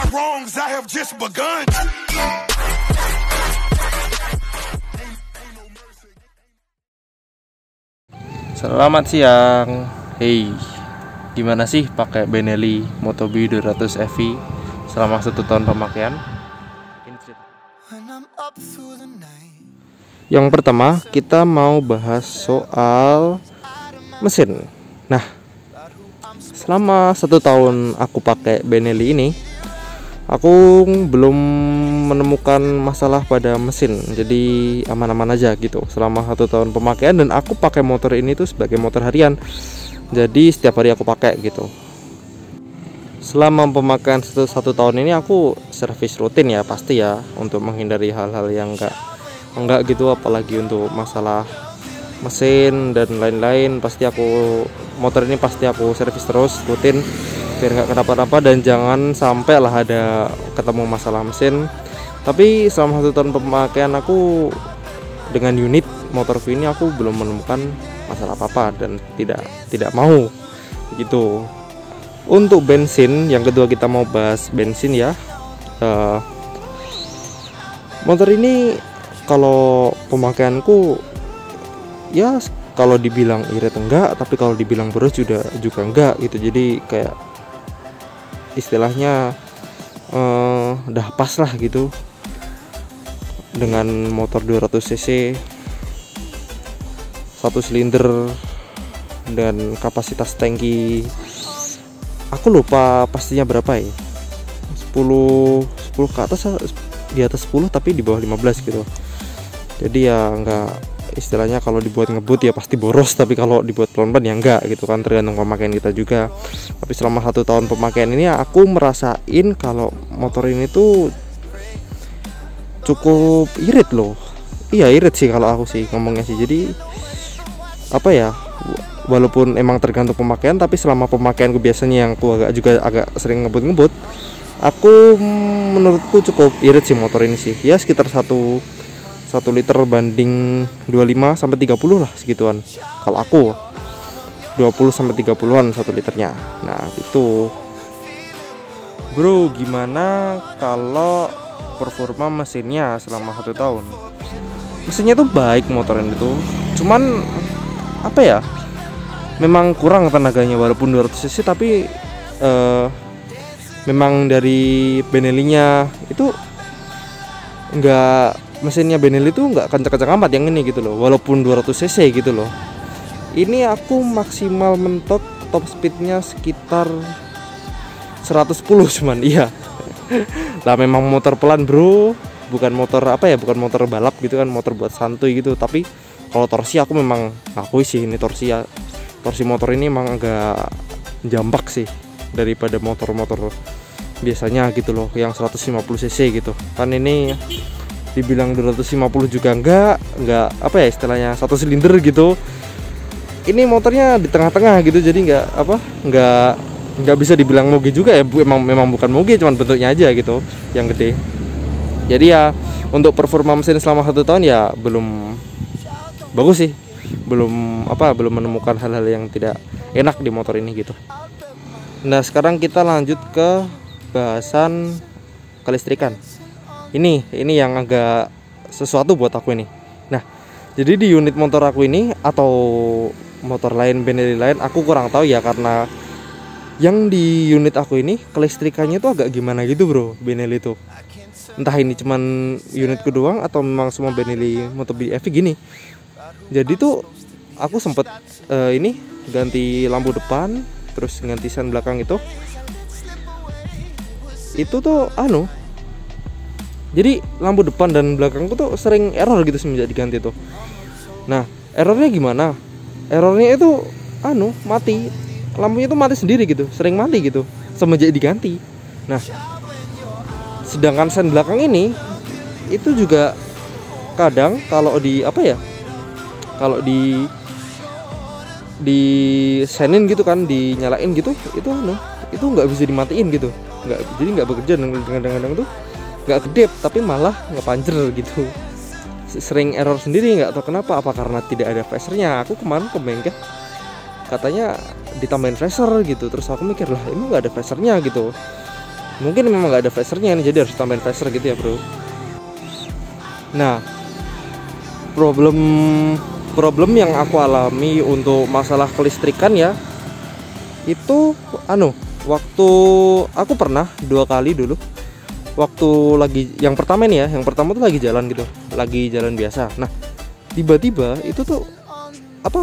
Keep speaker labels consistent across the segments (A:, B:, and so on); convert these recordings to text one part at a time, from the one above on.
A: wrongs I have just begun.
B: Selamat siang. Hey, gimana sih pakai Benelli Motobi 200 EV selama 1 tahun pemakaian? Yang pertama, kita mau bahas soal mesin. Nah, selama 1 tahun aku pakai Benelli ini, aku belum menemukan masalah pada mesin. Jadi aman-aman aja gitu selama 1 tahun pemakaian. Dan aku pakai motor ini tuh sebagai motor harian, jadi setiap hari aku pakai gitu. Selama pemakaian 1 tahun ini aku servis rutin ya, pasti ya, untuk menghindari hal-hal yang enggak gitu, apalagi untuk masalah mesin dan lain-lain. Motor ini pasti aku servis terus rutin biar nggak kenapa-napa, dan jangan sampai lah ada ketemu masalah mesin. Tapi selama 1 tahun pemakaian aku dengan unit motorku ini, aku belum menemukan masalah apa-apa dan tidak mau gitu. Untuk bensin, yang kedua kita mau bahas bensin ya. Motor ini kalau pemakaianku ya, kalau dibilang irit enggak, tapi kalau dibilang boros juga enggak gitu. Jadi kayak istilahnya udah pas lah gitu dengan motor 200 cc 1 silinder dan kapasitas tangki aku lupa pastinya berapa ya, 10 ke atas, di atas 10 tapi di bawah 15 gitu. Jadi ya enggak, istilahnya kalau dibuat ngebut ya pasti boros, tapi kalau dibuat pelan-pelan ya enggak gitu kan, tergantung pemakaian kita juga. Tapi selama 1 tahun pemakaian ini aku merasain kalau motor ini tuh cukup irit loh. Iya irit sih kalau aku sih ngomongnya sih. Jadi apa ya, walaupun emang tergantung pemakaian, tapi selama pemakaianku biasanya yang aku agak sering ngebut, aku menurutku cukup irit sih motor ini sih. Ya sekitar 1 liter banding 25 sampai 30 lah segituan. Kalau aku 20 sampai 30-an 1 liternya. Nah, itu. Bro, gimana kalau performa mesinnya selama 1 tahun? Mesinnya tuh baik motor ini tuh. Cuman apa ya? Memang kurang tenaganya walaupun 200 cc, tapi memang dari Benelli-nya itu mesinnya Benelli itu nggak kencang-kencang amat yang ini gitu loh, walaupun 200 cc gitu loh. Ini aku maksimal mentok top speednya sekitar 110 cuman, iya. Lah memang motor pelan bro, bukan motor bukan motor balap gitu kan, motor buat santuy gitu. Tapi kalau torsi aku memang akui sih, ini torsi motor ini emang agak jambak sih daripada motor-motor biasanya gitu loh, yang 150 cc gitu kan. Ini dibilang 250 juga enggak istilahnya 1 silinder gitu. Ini motornya di tengah-tengah gitu, jadi nggak bisa dibilang moge juga ya. Memang bukan moge, cuman bentuknya aja gitu yang gede. Jadi ya untuk performa mesin selama 1 tahun ya belum bagus sih, belum menemukan hal-hal yang tidak enak di motor ini gitu. Nah sekarang kita lanjut ke bahasan kelistrikan. Ini yang agak sesuatu buat aku ini. Nah, jadi di unit motor aku ini atau motor lain Benelli lain aku kurang tahu ya, karena yang di unit aku ini kelistrikannya tuh agak gimana gitu bro, Benelli tuh. Entah ini cuman unitku doang atau memang semua Benelli Motobi EV gini. Jadi tuh aku sempet ini ganti lampu depan, terus ganti sen belakang itu tuh jadi lampu depan dan belakangku tuh sering error gitu semenjak diganti tuh. Nah errornya gimana? Errornya itu mati, lampunya tuh mati sendiri gitu, sering mati gitu semenjak diganti. Nah sedangkan sen belakang ini itu juga kadang kalau kalau di senin gitu kan, dinyalain gitu, itu nggak bisa dimatiin gitu, jadi nggak bekerja. Dan kadang-kadang tuh nggak kedip tapi malah ngepanjer gitu, sering error sendiri, nggak tahu kenapa, apa karena tidak ada flashernya. Aku kemarin ke bengkel katanya ditambahin flasher gitu, terus aku mikir lah ini nggak ada flashernya gitu. Mungkin memang nggak ada phasernya nih, jadi harus tambahin phaser gitu ya bro. Nah, problem yang aku alami untuk masalah kelistrikan ya, itu waktu aku pernah 2 kali dulu. Waktu lagi yang pertama nih ya, yang pertama tuh lagi jalan gitu, lagi jalan biasa. Nah, tiba-tiba itu tuh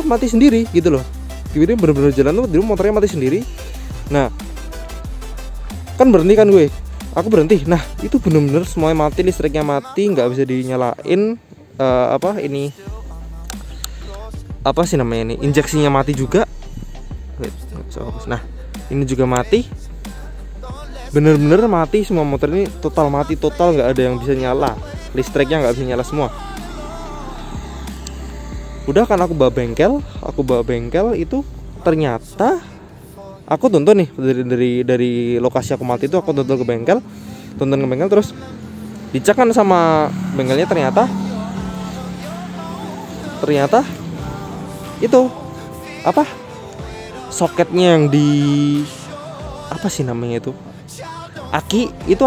B: mati sendiri gitu loh. Tiba-tiba bener-bener jalan tuh dulu motornya mati sendiri. Nah, kan berhenti kan aku berhenti. Nah, itu bener-bener semuanya mati, listriknya mati, nggak bisa dinyalain. Injeksinya mati juga. Nah, ini juga mati. Bener-bener mati semua, motor ini total mati, total nggak ada yang bisa nyala, listriknya nggak bisa nyala semua. Udah kan aku bawa bengkel itu, ternyata aku tonton nih dari lokasi aku mati itu, aku tonton ke bengkel terus dicek kan sama bengkelnya, ternyata itu soketnya yang di aki itu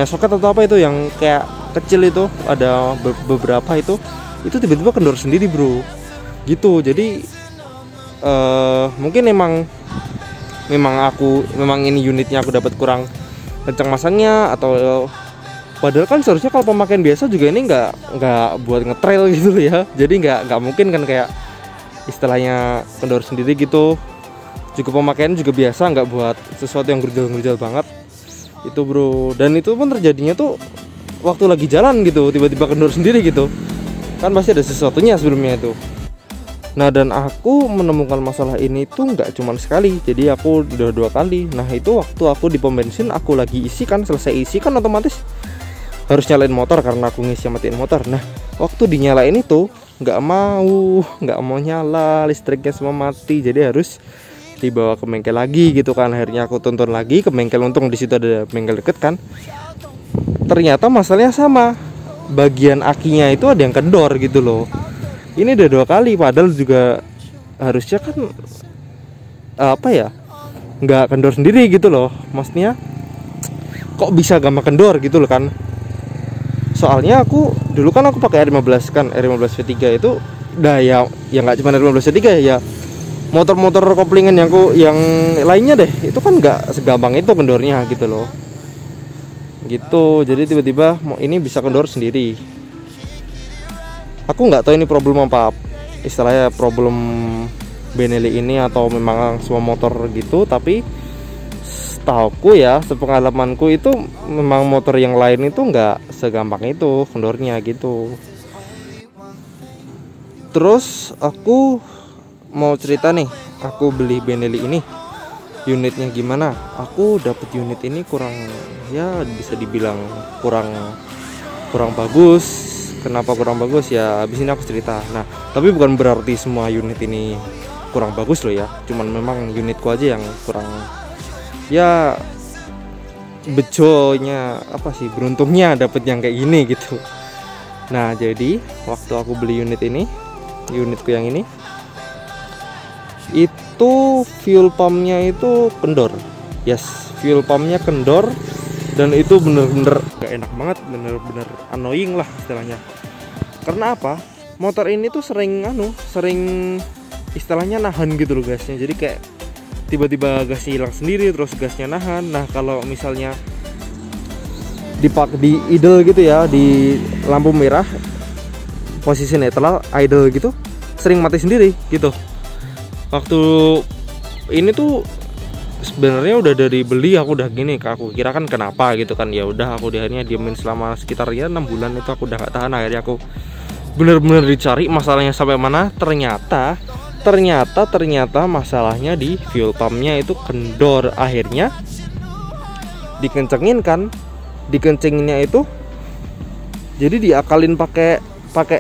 B: soket atau apa itu yang kayak kecil itu, ada beberapa itu tiba-tiba kendor sendiri bro gitu. Jadi mungkin memang ini unitnya aku dapat kurang kencang masangnya, atau padahal kan seharusnya kalau pemakaian biasa juga ini nggak buat ngetrail gitu ya. Jadi nggak mungkin kan kayak istilahnya kendor sendiri gitu. Juga pemakaian juga biasa, nggak buat sesuatu yang gerujal banget itu bro. Dan itu pun terjadinya tuh waktu lagi jalan gitu, tiba-tiba kendor sendiri gitu. Kan pasti ada sesuatunya sebelumnya itu. Nah, dan aku menemukan masalah ini tuh nggak cuma sekali, jadi aku udah 2 kali. Nah, itu waktu aku di pom bensin, aku lagi selesai isi kan otomatis harus nyalain motor karena aku matiin motor. Nah, waktu dinyalain itu nggak mau nyala, listriknya semua mati, jadi harus dibawa ke bengkel lagi gitu kan. Akhirnya aku tonton lagi ke bengkel, untung di situ ada bengkel deket kan. Ternyata masalahnya sama, bagian akinya itu ada yang kendor gitu loh. Ini udah 2 kali, padahal juga harusnya kan nggak kendor sendiri gitu loh. Maksudnya kok bisa gampang kendor gitu loh kan. Soalnya aku dulu kan aku pakai R15 kan, R15 V3 itu ya nggak cuma R15 V3 ya, motor-motor koplingan yang lainnya deh, itu kan nggak segampang itu kendornya gitu loh. Gitu, jadi tiba-tiba ini bisa kendor sendiri. Aku nggak tahu ini problem apa, istilahnya problem Benelli ini atau memang semua motor gitu, tapi setauku ya, sepengalamanku itu memang motor yang lain itu nggak segampang itu kendornya gitu. Terus aku mau cerita nih, aku beli Benelli ini, unitnya gimana? Aku dapet unit ini kurang, ya bisa dibilang kurang bagus. Kenapa kurang bagus ya? Habis ini aku cerita. Nah, tapi bukan berarti semua unit ini kurang bagus loh ya. Cuman memang unitku aja yang kurang, ya beruntungnya dapet yang kayak gini gitu. Nah, jadi waktu aku beli unitku yang ini, itu fuel pumpnya itu kendor. Yes, fuel pumpnya kendor, dan itu bener-bener gak enak banget, bener-bener annoying lah istilahnya. Karena apa? Motor ini tuh sering istilahnya nahan gitu loh gasnya. Jadi kayak tiba-tiba gasnya hilang sendiri, terus gasnya nahan. Nah, kalau misalnya di idle gitu ya, di lampu merah posisi netral idle gitu, sering mati sendiri gitu. Waktu ini tuh sebenarnya udah dari beli aku udah gini, aku kira kan kenapa gitu kan. Ya udah, aku akhirnya diemin selama sekitar 6 bulan itu, aku udah gak tahan. Akhirnya aku bener-bener dicari masalahnya sampai mana. Ternyata masalahnya di fuel pumpnya itu kendor. Akhirnya dikencenginnya itu jadi diakalin pakai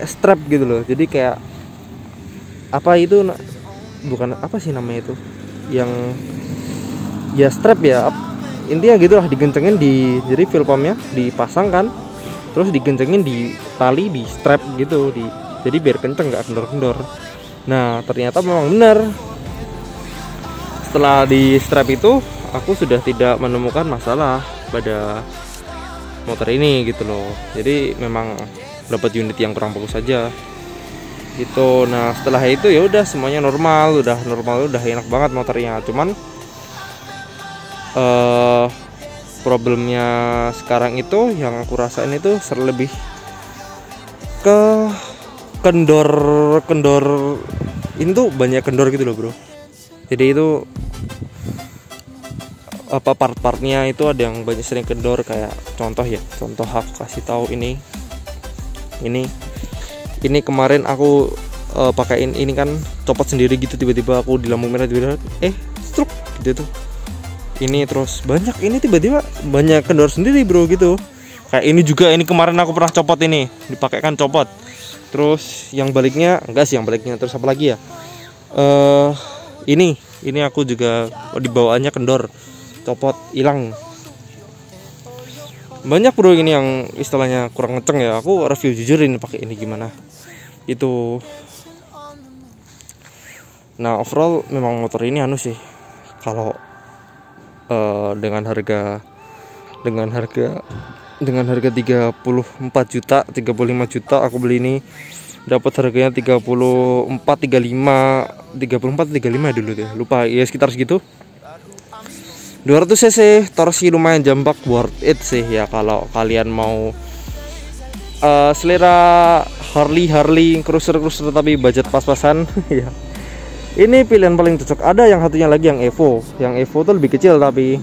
B: strap gitu loh. Jadi kayak bukan apa sih namanya itu, yang ya strap ya, intinya gitulah, digencengin jadi fuel pumpnya dipasangkan, terus digencengin di tali, di strap gitu, jadi biar kenceng, nggak kendor-kendor. Nah, ternyata memang benar, setelah di strap itu aku sudah tidak menemukan masalah pada motor ini gitu loh. Jadi memang dapat unit yang kurang bagus saja gitu. Nah setelah itu ya udah semuanya normal, udah enak banget motornya. Cuman problemnya sekarang itu yang aku rasain itu lebih ke kendor ini tuh banyak kendor gitu loh bro. Jadi itu apa part-partnya itu ada yang banyak sering kendor, kayak contoh aku kasih tahu ini kemarin aku pakein ini kan copot sendiri gitu, tiba-tiba aku di lampu merah tiba-tiba struk gitu tuh. Ini terus tiba-tiba banyak kendor sendiri bro gitu. Kayak ini juga, ini kemarin aku pernah copot, ini dipakaikan copot. Terus yang baliknya terus apa lagi ya? Ini aku juga dibawaannya kendor, copot, hilang. Banyak bro ini yang istilahnya kurang ngeceng ya. Aku review jujur ini pakai ini gimana itu. Nah overall memang motor ini sih, kalau dengan harga 34 juta 35 juta aku beli ini, dapat harganya 34 35 dulu deh, lupa ya, sekitar segitu. 200 cc torsi lumayan jambak, worth it sih ya kalau kalian mau selera Harley cruiser tapi budget pas-pasan ya. Ini pilihan paling cocok. Ada yang satunya lagi yang Evo tuh lebih kecil, tapi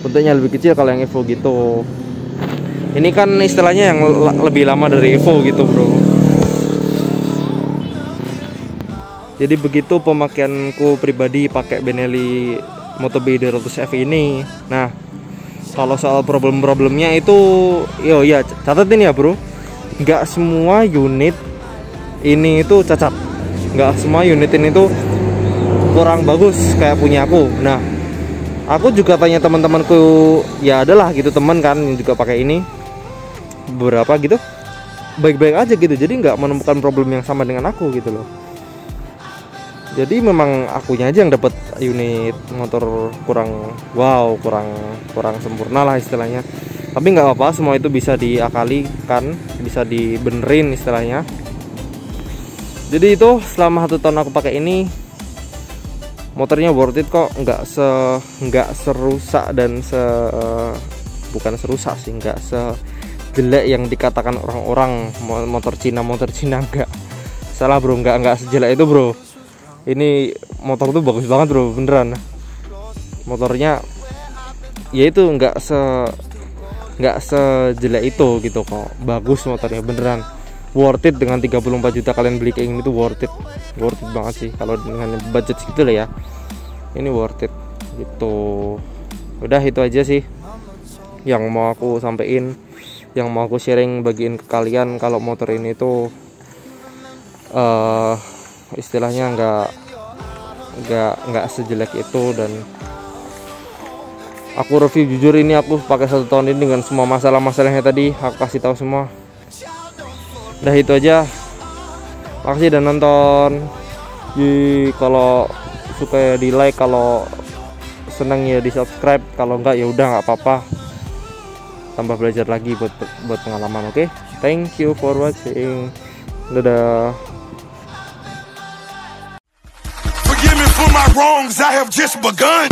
B: bentuknya lebih kecil kalau yang Evo gitu. Ini kan istilahnya yang lebih lama dari Evo gitu bro. Jadi begitu pemakaianku pribadi pakai Benelli Moto B200F ini. Nah kalau soal problemnya itu ya catatin ya bro, nggak semua unit ini itu cacat, nggak semua unit ini tuh kurang bagus kayak punya aku. Nah aku juga tanya teman-temanku, ya adalah gitu, teman kan yang juga pakai ini beberapa gitu, baik-baik aja gitu. Jadi nggak menemukan problem yang sama dengan aku gitu loh. Jadi memang akunya aja yang dapat unit motor kurang sempurna lah istilahnya. Tapi nggak apa-apa, semua itu bisa diakali kan, bisa dibenerin istilahnya. Jadi itu selama 1 tahun aku pakai ini, motornya worth it kok, nggak serusak dan bukan serusak sih, nggak sejelek yang dikatakan orang-orang motor Cina nggak salah bro, nggak sejelek itu bro. Ini motor tuh bagus banget bro, beneran. Motornya ya itu nggak sejelek itu gitu kok, bagus motornya beneran. Worth it, dengan 34 juta kalian beli kayak gini tuh worth it banget sih kalau dengan budget segitu lah ya. Ini worth it gitu. Udah itu aja sih yang mau aku sampein, yang mau aku sharing, bagiin ke kalian. Kalau motor ini tuh istilahnya nggak sejelek itu, dan aku review jujur ini aku pakai 1 tahun ini dengan semua masalah-masalahnya tadi aku kasih tahu semua. Udah itu aja. Makasih udah nonton. Kalau suka ya di like, kalau seneng ya di subscribe, kalau enggak ya udah nggak apa-apa. Tambah belajar lagi buat pengalaman, oke? Thank you for watching. Dadah.
A: Forgive me for my wrongs, I have just begun.